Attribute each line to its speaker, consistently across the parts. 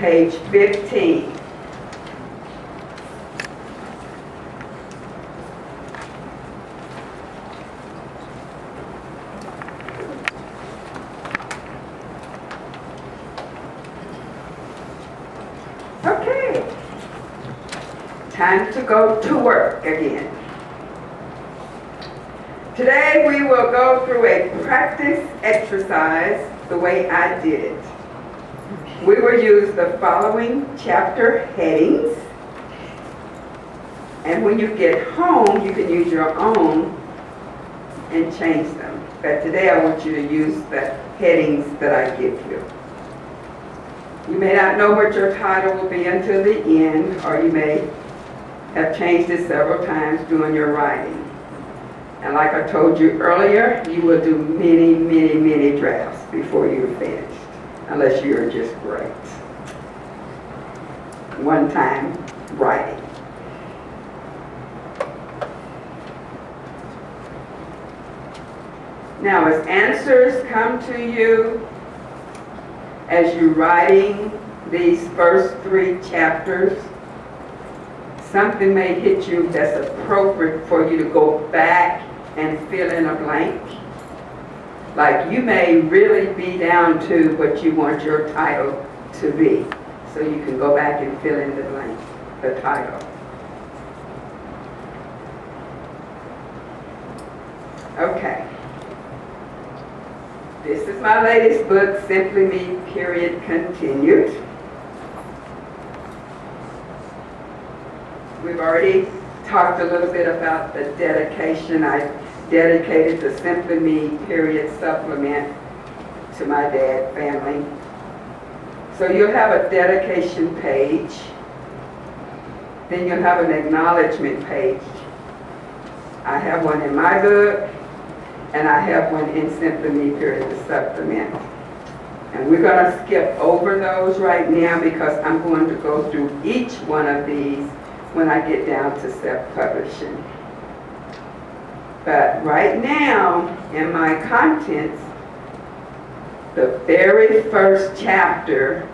Speaker 1: page 15. Okay, time to go to work again. Today we will go through a practice exercise the way I did it. We will use the following chapter headings, and when you get home you can use your own and change them. But today I want you to use the headings that I give you. You may not know what your title will be until the end, or you may have changed it several times during your writing. And like I told you earlier, you will do many, many, many drafts before you're finished, unless you're just great. One time writing. Now, as answers come to you, as you're writing these first 3 chapters, something may hit you that's appropriate for you to go back and fill in a blank. Like you may really be down to what you want your title to be. So you can go back and fill in the blank, the title. Okay. This is my latest book, Simply Me, Period, Continued. We've already talked a little bit about the dedication. I dedicated the Simply Me, Period supplement to my dad family. So you'll have a dedication page. Then you'll have an acknowledgement page. I have one in my book, and I have one in Simply Me, Period, the supplement. And we're going to skip over those right now because I'm going to go through each one of these when I get down to self-publishing. But right now, in my contents, the very first chapter,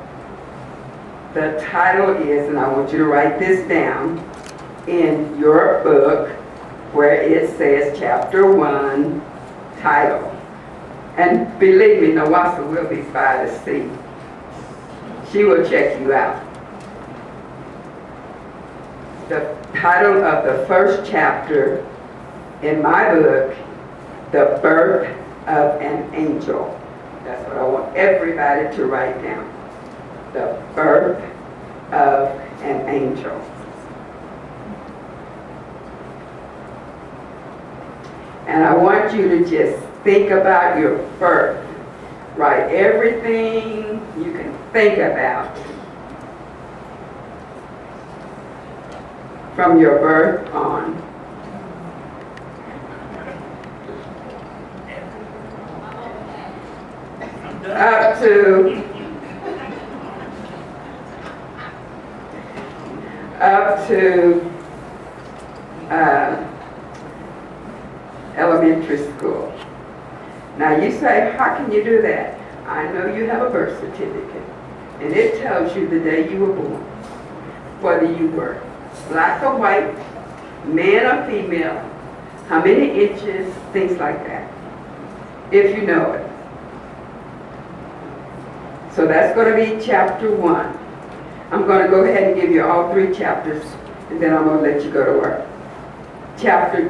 Speaker 1: the title is, and I want you to write this down, in your book, where it says Chapter 1, title. And believe me, Nawasa will be by to see. She will check you out. The title of the first chapter in my book, The Birth of an Angel. That's what I want everybody to write down. The Birth of an Angel. And I want you to just think about your birth. Write everything you can think about from your birth on. Up to elementary school. Now you say, how can you do that? I know you have a birth certificate, and it tells you the day you were born, whether you were black or white, man or female, how many inches, things like that, if you know it. So that's going to be chapter 1. I'm going to go ahead and give you all 3 chapters, and then I'm going to let you go to work. Chapter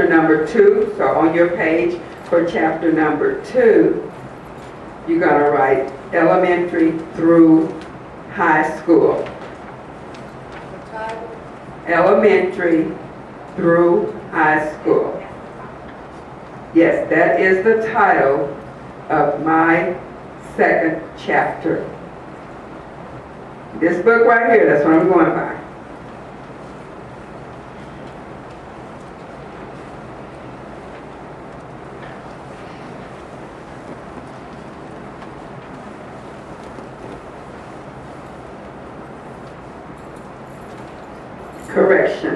Speaker 1: number 2, so on your page for chapter number 2, you're going to write elementary through high school. Elementary through high school. Yes, that is the title of my 2nd chapter. This book right here, that's what I'm going by. Correction.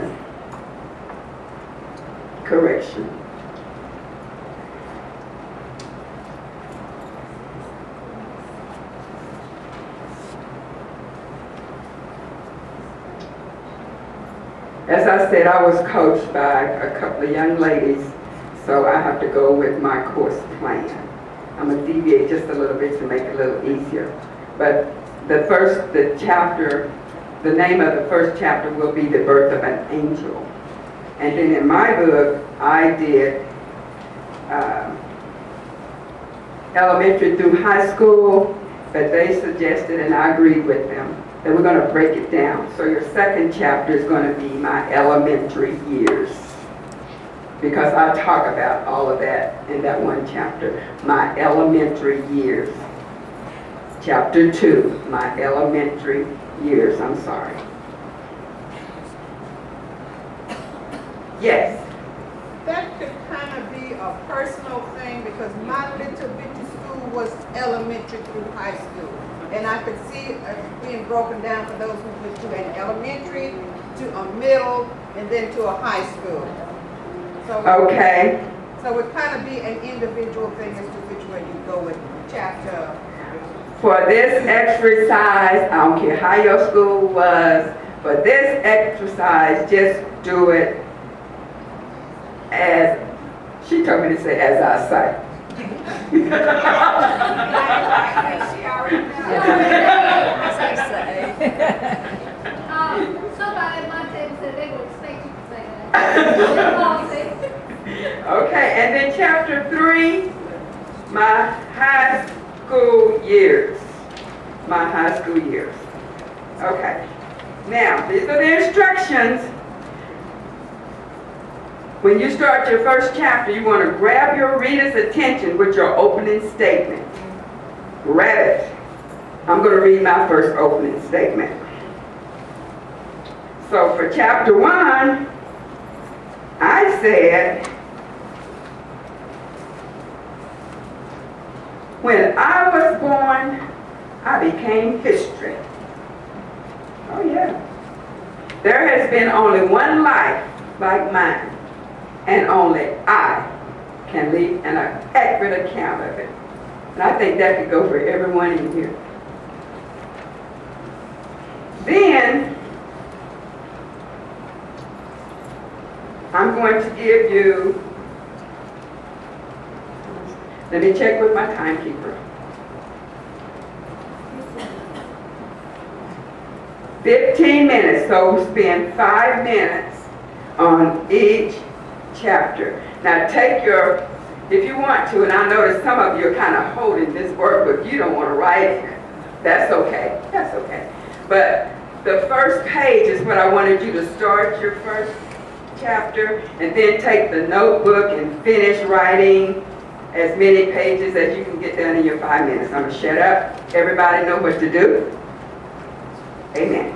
Speaker 1: said, I was coached by a couple of young ladies, so I have to go with my course plan. I'm going to deviate just a little bit to make it a little easier. But the name of the first chapter will be The Birth of an Angel. And then in my book, I did elementary through high school, but they suggested, and I agreed with them, that we're going to break it down. So your second chapter is going to be my elementary years, because I talk about all of that in that one chapter. My elementary years. Chapter 2, my elementary years. I'm sorry. Yes?
Speaker 2: That could kind of be a personal thing, because my little bitty school was elementary through high school. And I could see it being broken down for those who went to an elementary, to a middle, and then to a high school. So,
Speaker 1: okay.
Speaker 2: So it kind of be an individual thing as to which way you go with chapter.
Speaker 1: For this exercise, I don't care how your school was, for this exercise, just do it as, she told me to say, as I say.
Speaker 3: Somebody at my table said they would expect you to say that.
Speaker 1: Okay, and then chapter 3, my high school years. My high school years. Okay. Now, these are the instructions. When you start your first chapter, you want to grab your reader's attention with your opening statement. Grab it. I'm going to read my first opening statement. So for chapter 1, I said, when I was born, I became history. Oh yeah. There has been only one life like mine, and only I can leave an accurate account of it. And I think that could go for everyone in here. Then, I'm going to give you, let me check with my timekeeper. 15 minutes, so we spend 5 minutes on each chapter. Now take your, if you want to, and I notice some of you are kind of holding this workbook, you don't want to write, that's okay, that's okay. But the first page is what I wanted you to start your first chapter, and then take the notebook and finish writing as many pages as you can get done in your 5 minutes. I'm going to shut up. Everybody know what to do? Amen.